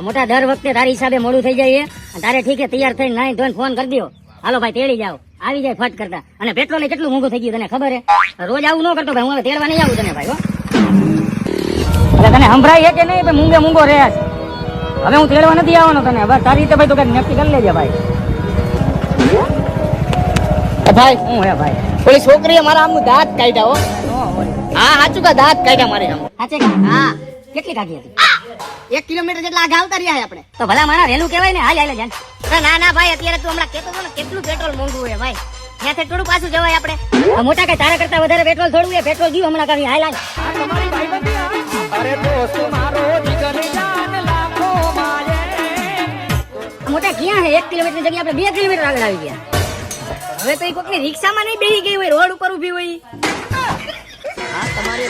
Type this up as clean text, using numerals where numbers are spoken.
મોટા દર વખતે તારી હિસાબે મોડું થઈ જાય છે તારે ઠીક છે તૈયાર થઈને નાઈ ધોઈને ફોન કરી દો હાલો ભાઈ તેડી જાઓ આવી જાય ફટ કરતા અને પેટ્રોલ કેટલું મોંઘું થઈ ગયું તને ખબર હે રોજ આવું ન કરતો ભાઈ હું હવે તેડવા નહીં આવું તને ભાઈ હો એટલે તને સંભળાય છે કે નહીં ભાઈ મૂંગે મૂંગો રહે હવે હું તેડવા નથી આવવાનો તને બસ તારી રીતે ભાઈ તો કઈક નક્કી કરી લેજે ભાઈ ભાઈ હું હે ભાઈ ઓલી છોકરીએ મારા આમનું દાંત કાઢ્યા હો હા સાચું કા દાંત કાઢ્યા મારે આમ સાચે કા હા કેટલી કાઢી હતી 1 કિલોમીટર જેટલા આગળ આવતા રહ્યા આપણે તો ભલા મારા રેલું કહેવાય ને હાલ હાલ જાન ના ના ભાઈ અત્યારે તું હમણાં કેતો હતો ને કેટલું પેટ્રોલ મોંઘું છે ભાઈ ત્યાંથી થોડું પાછું જવાય આપણે મોટા કઈ તારા કરતા વધારે પેટ્રોલ થોડું એ પેટ્રોલ ગયું હમણાં કાઢી હાલ હાલ મોટા ક્યાં હે 1 કિલોમીટર ની જગ્યાએ આપણે 2 કિલોમીટર આગળ આવી ગયા હવે તો એ કોકની રિક્ષામાં નહીં બેસી ગઈ હોય રોડ ઉપર ઊભી હોય હા તમારે